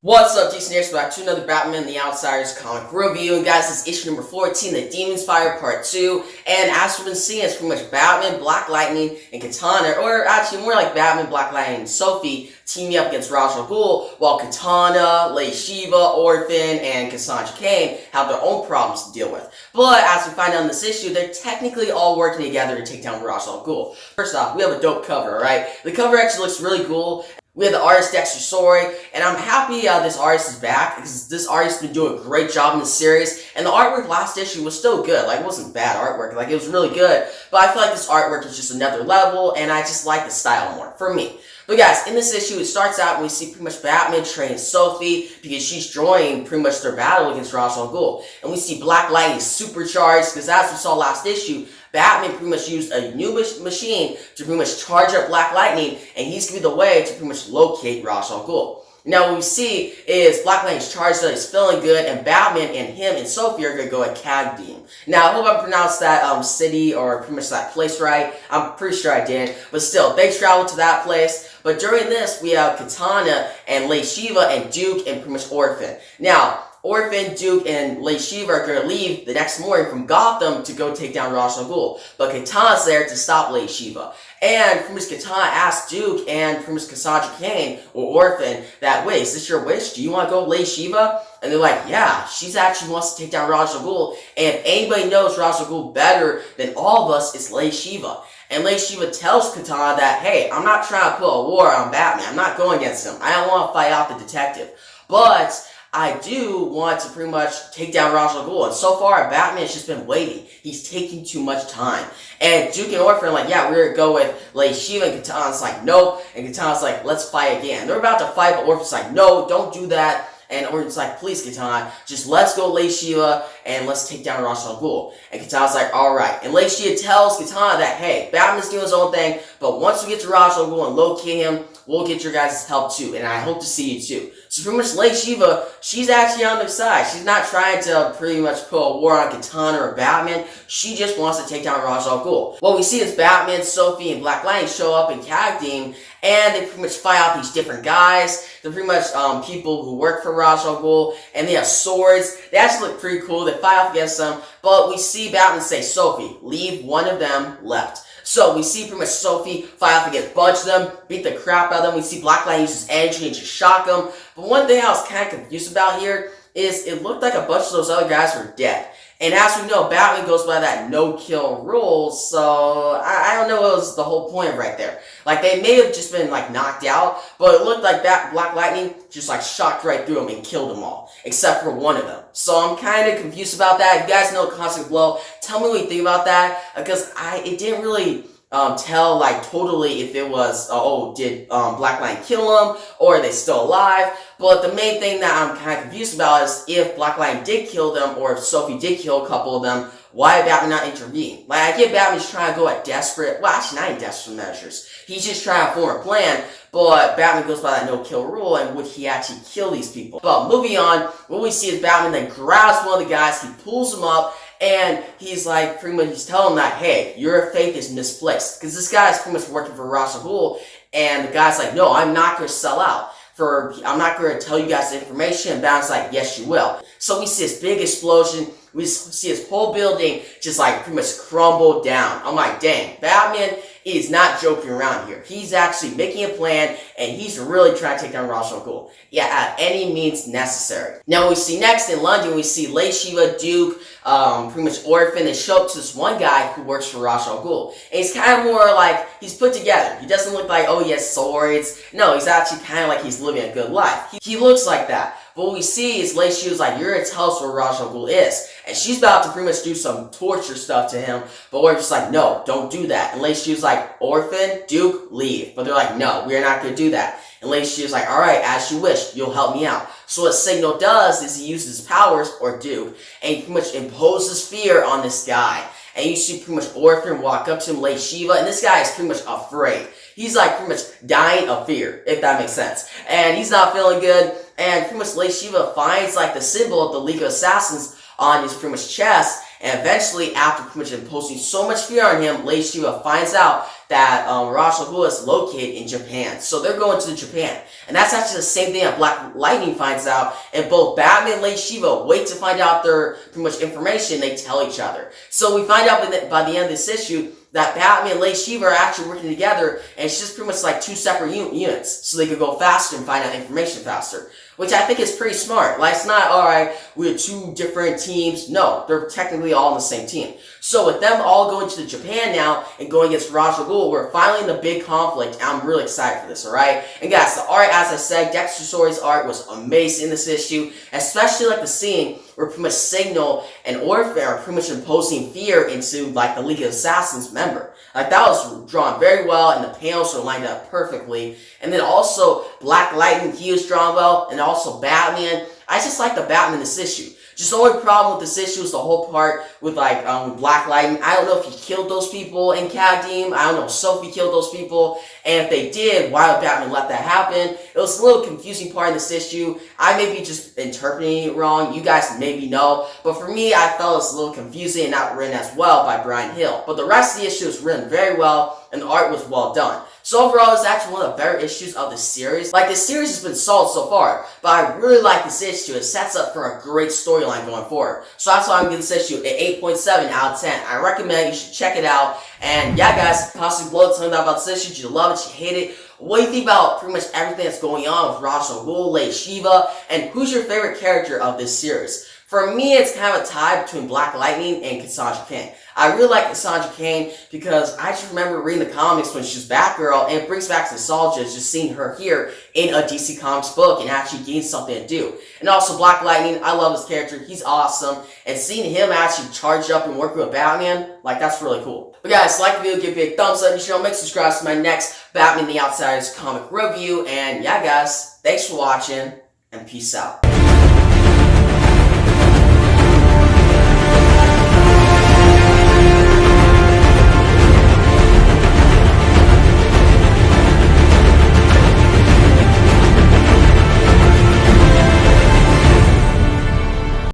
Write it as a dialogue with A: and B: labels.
A: What's up, Jason here, back to another Batman the Outsiders comic review. And guys, this is issue number 14, The Demon's Fire Part 2. And as we've been seeing, it's pretty much Batman, Black Lightning, and Katana, or actually more like Batman, Black Lightning, and Sophie teaming up against Ra's al Ghul, while Katana, Lady Shiva, Orphan, and Cassandra Cain have their own problems to deal with. But as we find out in this issue, they're technically all working together to take down Ra's al Ghul. First off, we have a dope cover, alright? The cover actually looks really cool. We have the artist Dexter Sorey, and I'm happy this artist is back, because this artist has been doing a great job in the series, and the artwork last issue was still good. Like, it wasn't bad artwork, like, it was really good, but I feel like this artwork is just another level, and I just like the style more, for me. But guys, in this issue, it starts out and we see pretty much Batman training Sophie, because she's joining pretty much their battle against Ra's al Ghul. And we see Black Lightning supercharged, because as we saw last issue, Batman pretty much used a new machine to pretty much charge up Black Lightning, and he's going to be the way to pretty much locate Ra's al Ghul. Now what we see is Black Lightning's charged up, he's feeling good, and Batman and him and Sophie are going to go at Cagdine. Now I hope I pronounced that city or pretty much that place right. I'm pretty sure I did, but still, they travel to that place. But during this, we have Katana and Lady Shiva and Duke and pretty much Orphan. Now, Orphan, Duke, and Lady Shiva are going to leave the next morning from Gotham to go take down Ra's al Ghul. But Katana's there to stop Lady Shiva. And pretty much Katana asks Duke and pretty much Cassandra Cain, or Orphan, that, wait, is this your wish? Do you want to go with Lady Shiva? And they're like, yeah, she's actually wants to take down Ra's al Ghul. And if anybody knows Ra's al Ghul better than all of us, it's Lady Shiva. And Lady Shiva tells Katana that, hey, I'm not trying to put a war on Batman. I'm not going against him. I don't want to fight out the detective. But I do want to pretty much take down Ra's al Ghul. And so far, Batman's just been waiting. He's taking too much time. And Duke and Orphan are like, yeah, we're going to go with Lady Shiva. And Katana's like, nope. And Katana's like, let's fight again. They're about to fight, but Orphan's like, no, don't do that. And Orphan's like, please, Katana, just let's go Lady Shiva and let's take down Ra's al Ghul. And Katana's like, alright. And Lady Shiva tells Katana that, hey, Batman's doing his own thing, but once we get to Ra's al Ghul and locate him, we'll get your guys' help too, and I hope to see you too. So pretty much Lady Shiva, she's actually on their side. She's not trying to pretty much put a war on Katana or Batman. She just wants to take down Ra's al Ghul. What we see is Batman, Sophie, and Black Lightning show up in Cagdine, and they pretty much fight out these different guys. They're pretty much people who work for Ra's al Ghul, and they have swords. They actually look pretty cool. They fight off against them, but we see Batman say, Sophie, leave one of them left. So we see pretty much Sophie fight off against a bunch of them, beat the crap out of them. We see Black Lightning use his energy and just shock them. But one thing I was kind of confused about here is it looked like a bunch of those other guys were dead. And as we know, Batman goes by that no-kill rule, so I don't know what was the whole point right there. Like, they may have just been, like, knocked out, but it looked like Black Lightning just, like, shocked right through them and killed them all, except for one of them. So I'm kind of confused about that. If you guys know Cosmic Blow, tell me what you think about that, because it didn't really tell, like, totally if it was, did Black Lightning kill him, or are they still alive? But the main thing that I'm kind of confused about is if Black Lightning did kill them, or if Sophie did kill a couple of them, why did Batman not intervene? Like, I get Batman's trying to go at desperate, well, actually not in desperate measures. He's just trying to form a plan, but Batman goes by that no-kill rule, and would he actually kill these people? But moving on, what we see is Batman then grabs one of the guys, he pulls him up, and he's like, pretty much, he's telling him that, hey, your faith is misplaced. Because this guy is pretty much working for Ra's al Ghul, and the guy's like, no, I'm not going to sell out. I'm not going to tell you guys the information. And Batman's like, yes, you will. So we see this big explosion. We see his whole building just like pretty much crumble down. I'm like, dang, Batman is not joking around here. He's actually making a plan, and he's really trying to take down Ra's al Ghul. Yeah, at any means necessary. Now what we see next in London, we see Lady Shiva, Duke, pretty much Orphan. They show up to this one guy who works for Ra's al Ghul. And he's kind of more like, he's put together. He doesn't look like, oh, he has swords. No, he's actually kind of like he's living a good life. He looks like that. But what we see is Lady Shiva's like, you're going to tell us where Ra's al Ghul is. And she's about to pretty much do some torture stuff to him. But we're just like, no, don't do that. And Lady Shiva's like, Orphan, Duke, leave. But they're like, no, we're not going to do that. And Lady Shiva's like, alright, as you wish, you'll help me out. So what Signal does is he uses his powers, or Duke, and he pretty much imposes fear on this guy. And you see pretty much Orphan walk up to him, Lady Shiva, and this guy is pretty much afraid. He's like pretty much dying of fear, if that makes sense. And he's not feeling good, and pretty much Lady Shiva finds like the symbol of the League of Assassins on his pretty much chest, And eventually, after pretty much imposing so much fear on him, Lady Shiva finds out that Ra's al Ghul is located in Japan. So they're going to Japan. And that's actually the same thing that Black Lightning finds out. And both Batman and Lady Shiva wait to find out their pretty much information. They tell each other. So we find out by the end of this issue that Batman and Lady Shiva are actually working together, and it's just pretty much like two separate units, so they could go faster and find out information faster, which I think is pretty smart. Like, it's not, alright, we're two different teams. No, they're technically all on the same team. So with them all going to Japan now and going against Ra's al Ghul, we're finally in the big conflict, and I'm really excited for this, alright? And guys, the art, as I said, Dexter Story's art was amazing in this issue, especially like the scene where pretty much Signal and Orphan are pretty much imposing fear into like the League of Assassins member. Like, that was drawn very well, and the panels were lined up perfectly. And then also Black Lightning, he was drawn well, and also Batman. I just like the Batman in this issue. Just the only problem with this issue is the whole part with like Black Lightning. I don't know if he killed those people in Kadim. I don't know if Sophie killed those people. And if they did, why would Batman let that happen? It was a little confusing part in this issue. I may be just interpreting it wrong. You guys maybe know. But for me, I felt it was a little confusing and not written as well by Brian Hill. But the rest of the issue was written very well, and the art was well done. So overall, it's actually one of the better issues of the series. Like, this series has been solid so far, but I really like this issue. It sets up for a great storyline going forward. So that's why I'm giving this issue an 8.7 out of 10. I recommend you should check it out. And yeah, guys, possibly below, tell me about this issue. Did you love it? Did you hate it? What do you think about pretty much everything that's going on with Ra's al Ghul, Lady Shiva, and who's your favorite character of this series? For me, it's kind of a tie between Black Lightning and Cassandra Cain. I really like Cassandra Cain because I just remember reading the comics when she was Batgirl, and it brings back nostalgia just seeing her here in a DC Comics book and actually getting something to do. And also Black Lightning, I love his character. He's awesome. And seeing him actually charge up and work with Batman, like, that's really cool. But guys, like the video, give me a thumbs up, and share, make subscribe to my next Batman the Outsiders comic review. And yeah, guys, thanks for watching, and peace out.